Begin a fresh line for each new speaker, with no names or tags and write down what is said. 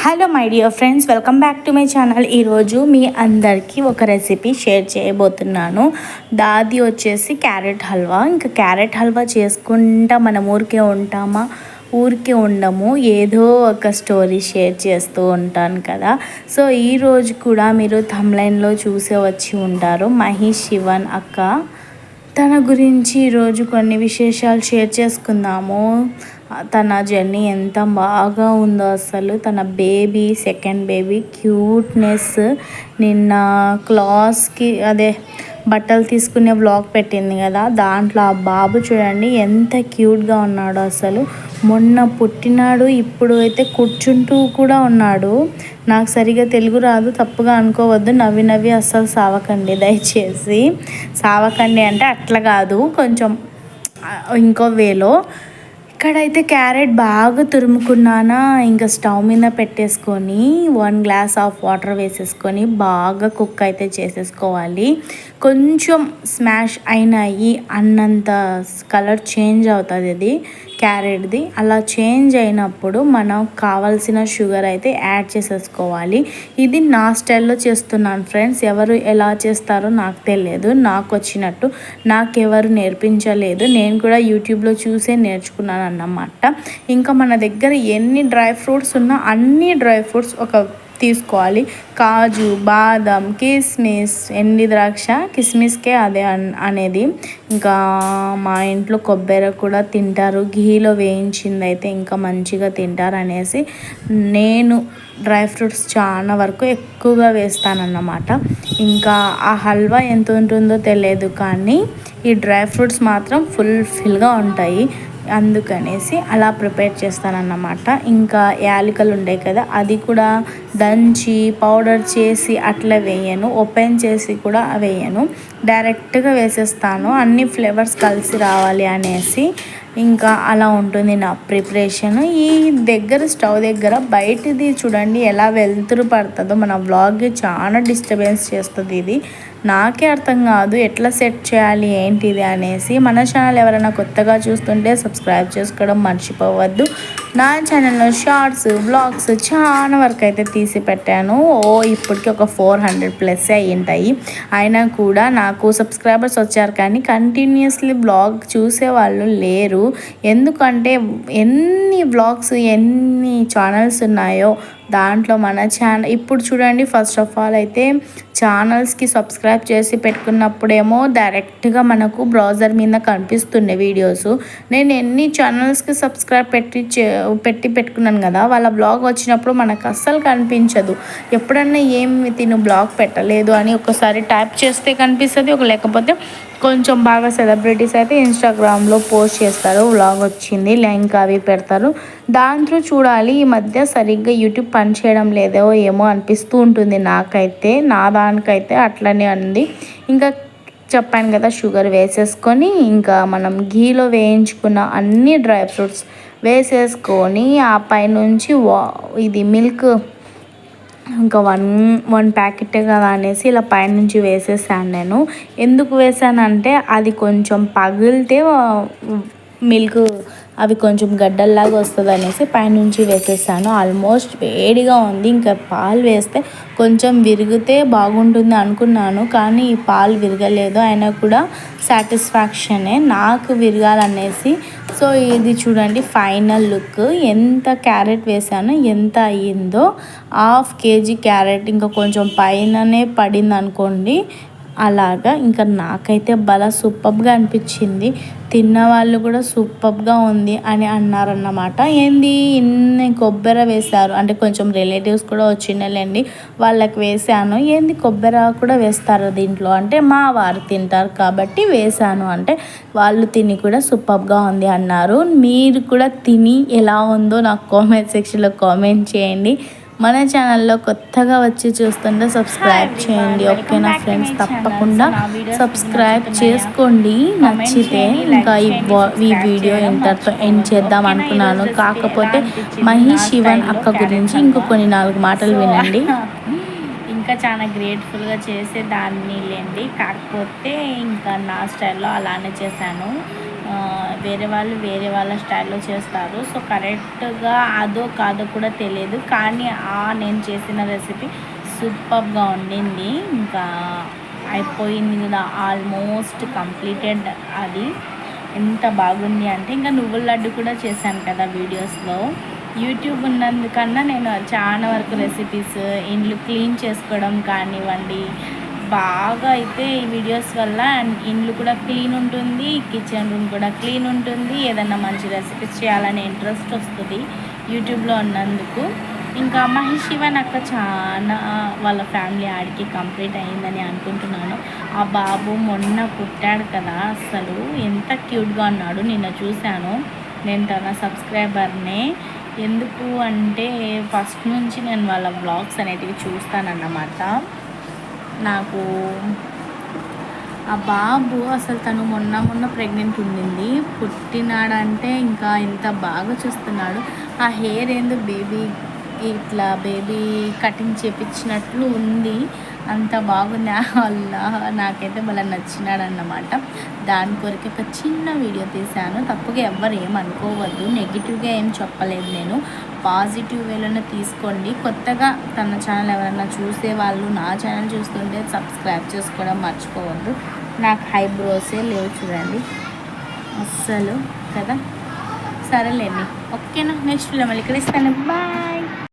Hello my dear friends, welcome back to my channel. ఈరోజు మీ అందరికీ ఒక రెసిపీ షేర్ చేయబోతున్నాను. దాది వచ్చేసి క్యారెట్ హల్వా. ఇంకా క్యారెట్ హల్వా చేసుకుంటా మనం ఊరికే ఉంటామా? ఊరికే ఉండము, ఏదో ఒక స్టోరీ షేర్ చేస్తూ ఉంటాను కదా. సో ఈరోజు కూడా మీరు థంబ్నైల్లో చూసే వచ్చి ఉంటారు, మహేష్ శివన్ అక్క. తన గురించి ఈరోజు కొన్ని విశేషాలు షేర్ చేసుకుందాము. తన జర్నీ ఎంత బాగా ఉందో అసలు. తన బేబీ, సెకండ్ బేబీ క్యూట్నెస్. నిన్న క్లాస్కి బట్టలు తీసుకునే వ్లాగ్ పెట్టింది కదా, దాంట్లో ఆ బాబు చూడండి ఎంత క్యూట్గా ఉన్నాడో అసలు. మొన్న పుట్టినాడు, ఇప్పుడు అయితే కూర్చుంటూ కూడా ఉన్నాడు. నాకు సరిగా తెలుగు రాదు, తప్పుగా అనుకోవద్దు. నవ్వి నవ్వి అస్సలు సావకండి దయచేసి. సావకండి అంటే అట్లా కాదు, కొంచెం ఇంకో వేలో. ఇక్కడైతే క్యారెట్ బాగా తురుముకున్నానా, ఇంకా స్టవ్ మీద పెట్టేసుకొని 1 గ్లాస్ ఆఫ్ వాటర్ వేసేసుకొని బాగా కుక్ అయితే చేసేసుకోవాలి. కొంచెం స్మాష్ అయినాయి అన్నంత కలర్ చేంజ్ అవుతుంది అది క్యారెట్ది. అలా చేంజ్ అయినప్పుడు మనం కావాల్సిన షుగర్ అయితే యాడ్ చేసేసుకోవాలి. ఇది నా స్టైల్లో చేస్తున్నాను ఫ్రెండ్స్. ఎవరు ఎలా చేస్తారో నాకు తెలియదు, నాకు వచ్చినట్టు నాకెవరు నేర్పించలేదు. నేను కూడా యూట్యూబ్లో చూసే నేర్చుకున్నాను అన్నమాట. ఇంకా మన దగ్గర ఎన్ని డ్రై ఫ్రూట్స్ ఉన్నా అన్ని డ్రై ఫ్రూట్స్ ఒక తీసుకోవాలి. కాజు, బాదం, కిస్మిస్, ఎండి ద్రాక్ష, కిస్మిస్కే అదే అనేది. ఇంకా మా ఇంట్లో కొబ్బరి కూడా తింటారు, ఘీలో వేయించింది అయితే ఇంకా మంచిగా తింటారు అనేసి నేను డ్రై ఫ్రూట్స్ చాలా వరకు ఎక్కువగా వేస్తానన్నమాట. ఇంకా ఆ హల్వా ఎంత ఉంటుందో తెలియదు, కానీ ఈ డ్రై ఫ్రూట్స్ మాత్రం ఫుల్ఫిల్గా ఉంటాయి. అందుకనేసి అలా ప్రిపేర్ చేస్తానన్నమాట. ఇంకా యాలకులు ఉంటాయి కదా, అది కూడా దంచి పౌడర్ చేసి అట్లా వేయను, ఓపెన్ చేసి కూడా వేయను, డైరెక్ట్గా వేసేస్తాను, అన్ని ఫ్లేవర్స్ కలిసి రావాలి అనేసి. ఇంకా అలా ఉంటుంది నా ప్రిపరేషన్. ఈ దగ్గర స్టవ్ దగ్గర బయటది చూడండి ఎలా వెలుతురు పడుతుందో, మన వ్లాగ్ చాలా డిస్టర్బెన్స్ చేస్తుంది ఇది. నాకే అర్థం కాదు ఎట్లా సెట్ చేయాలి ఏంటిది అనేసి. మన ఛానల్ ఎవరైనా కొత్తగా చూస్తుంటే సబ్స్క్రైబ్ చేసుకోవడం మర్చిపోవద్దు. నా ఛానల్లో షార్ట్స్, వ్లాగ్స్ చాలా వరకు అయితే తీసి పెట్టాను. ఇప్పటికి ఒక 400+ అయ్యింటాయి. అయినా కూడా నాకు సబ్స్క్రైబర్స్ వచ్చారు, కానీ కంటిన్యూస్లీ వ్లాగ్ చూసేవాళ్ళు లేరు. ఎందుకంటే ఎన్ని వ్లాగ్స్, ఎన్ని ఛానల్స్ ఉన్నాయో దాంట్లో మన ఛానల్ ఇప్పుడు చూడండి. ఫస్ట్ ఆఫ్ ఆల్ అయితే ఛానల్స్కి సబ్స్క్రైబ్ చేసి పెట్టుకున్నప్పుడేమో డైరెక్ట్గా మనకు బ్రౌజర్ మీద కనిపిస్తుండే వీడియోస్. నేను ఎన్ని ఛానల్స్కి సబ్స్క్రైబ్ పెట్టుకున్నాను కదా, వాళ్ళ బ్లాగ్ వచ్చినప్పుడు మనకు అస్సలు కనిపించదు. ఎప్పుడన్నా తిను బ్లాగ్ పెట్టలేదు అని ఒకసారి టైప్ చేస్తే కనిపిస్తుంది, లేకపోతే కొంచెం బాగా సెలబ్రిటీస్ అయితే ఇన్స్టాగ్రామ్లో పోస్ట్ చేస్తారు, వ్లాగ్ వచ్చింది లింక్ అవి పెడతారు, దాంట్లో చూడాలి. ఈ మధ్య సరిగ్గా యూట్యూబ్ పనిచేయడం లేదో ఏమో అనిపిస్తూ ఉంటుంది నాకైతే. నా దానికైతే అట్లనే ఉంది. ఇంకా చెప్పాను కదా, షుగర్ వేసేసుకొని ఇంకా మనం ఘీలో వేయించుకున్న అన్ని డ్రై ఫ్రూట్స్ వేసేసుకొని ఆ పైనుంచి ఇది మిల్క్ ఇంకా వన్ ప్యాకెట్ కదా అనేసి ఇలా పైనుంచి వేసేసాను నేను. ఎందుకు వేసానంటే అది కొంచెం పగిలితే మిల్క్ అవి కొంచెం గడ్డల్లాగా వస్తుంది అనేసి పైనుంచి వేసేసాను. ఆల్మోస్ట్ వేడిగా ఉంది, ఇంకా పాలు వేస్తే కొంచెం విరిగితే బాగుంటుంది అనుకున్నాను, కానీ ఈ పాలు విరగలేదు. అయినా కూడా సాటిస్ఫాక్షనే నాకు విరగాలనేసి. సో ఇది చూడండి ఫైనల్ లుక్. ఎంత క్యారెట్ వేసానో ఎంత అయ్యిందో. 1/2 kg క్యారెట్ ఇంకా కొంచెం పైననే పడింది అనుకోండి. అలాగా ఇంకా నాకైతే భలే సూపర్గా అనిపించింది. తిన్న వాళ్ళు కూడా సూపర్గా ఉంది అని అన్నారన్నమాట. ఏంది ఇన్ని కొబ్బరి వేశారు అంటే, కొంచెం రిలేటివ్స్ కూడా వచ్చిండలేండి, వాళ్ళకి వేసాను. ఏంది కొబ్బరి కూడా వేస్తారు దీంట్లో అంటే, మా వారు తింటారు కాబట్టి వేసాను అంటే, వాళ్ళు తిని కూడా సూపర్గా ఉంది అన్నారు. మీరు కూడా తిని ఎలా ఉందో నాకు కామెంట్ సెక్షన్లో కామెంట్ చేయండి. మన ఛానల్లో కొత్తగా వచ్చి చూస్తుంటే సబ్స్క్రైబ్ చేయండి, ఓకేనా ఫ్రెండ్స్? తప్పకుండా సబ్స్క్రైబ్ చేసుకోండి నచ్చితే. ఇంకా ఈ వీడియో ఇంతటితో ఎండ్ చేద్దాం అనుకున్నాను, కాకపోతే మహేష్ శివన్ అక్క గురించి ఇంకో కొన్ని 4 మాటలు వినండి. ఇంకా చాలా గ్రేట్ఫుల్గా చేసే దాన్ని లేండి, కాకపోతే ఇంకా నా స్టైల్లో అలానే చేశాను. వేరే వాళ్ళు వేరే వాళ్ళ స్టైల్లో చేస్తారు. సో కరెక్ట్గా అదో కాదో కూడా తెలియదు, కానీ నేను చేసిన రెసిపీ సూపర్గా ఉండింది. ఇంకా అయిపోయింది కదా, ఆల్మోస్ట్ కంప్లీటెడ్. అది ఎంత బాగుంది అంటే ఇంకా నువ్వుల లడ్డు కూడా చేశాను కదా వీడియోస్లో. యూట్యూబ్ ఉన్నందుకన్నా నేను చాలా వరకు రెసిపీస్, ఇండ్లు క్లీన్ చేసుకోవడం కానివ్వండి, బాగా అయితే ఈ వీడియోస్ వల్ల ఇండ్లు కూడా క్లీన్ ఉంటుంది, కిచెన్ రూమ్ కూడా క్లీన్ ఉంటుంది. ఏదన్నా మంచి రెసిపీస్ చేయాలనే ఇంట్రెస్ట్ వస్తుంది యూట్యూబ్లో ఉన్నందుకు. ఇంకా మహేష్ శివన్ అక్క చాలా వాళ్ళ ఫ్యామిలీ ఆడికి కంప్లీట్ అయిందని అనుకుంటున్నాను. ఆ బాబు మొన్న పుట్టాడు కదా, అసలు ఎంత క్యూట్గా ఉన్నాడు. నిన్న చూశాను, నేను తన సబ్స్క్రైబర్నే. ఎందుకు అంటే ఫస్ట్ నుంచి నేను వాళ్ళ వ్లాగ్స్ అనేటివి చూస్తానన్నమాట. నాకు ఆ బాబు అసలు తను మొన్న ప్రెగ్నెంట్ ఉండింది, పుట్టినాడంటే ఇంకా ఎంత బాగా చూస్తున్నాడు. ఆ హెయిర్ ఏందో ఇట్లా బేబీ కటింగ్ చేపించినట్లు ఉంది, అంత బాగుంది. అలా నాకైతే భలే నచ్చినాడన్నమాట. దాని కొరకు ఒక చిన్న వీడియో తీశాను. తప్పుగా ఎవ్వరు ఏమనుకోవద్దు, నెగిటివ్గా ఏం చెప్పలేదు నేను, పాజిటివ్ వేలోనే తీసుకోండి. కొత్తగా తన ఛానల్ ఎవరైనా చూసేవాళ్ళు నా ఛానల్ చూస్తుంటే సబ్స్క్రైబ్ చేసుకోవడం మర్చిపోవద్దు. నాకు హైబ్రోసే లేవు చూడండి అస్సలు కదా. సరేలేండి, ఓకేనా. నెక్స్ట్ మళ్ళీ ఇక్కడ ఇస్తాను. బాయ్.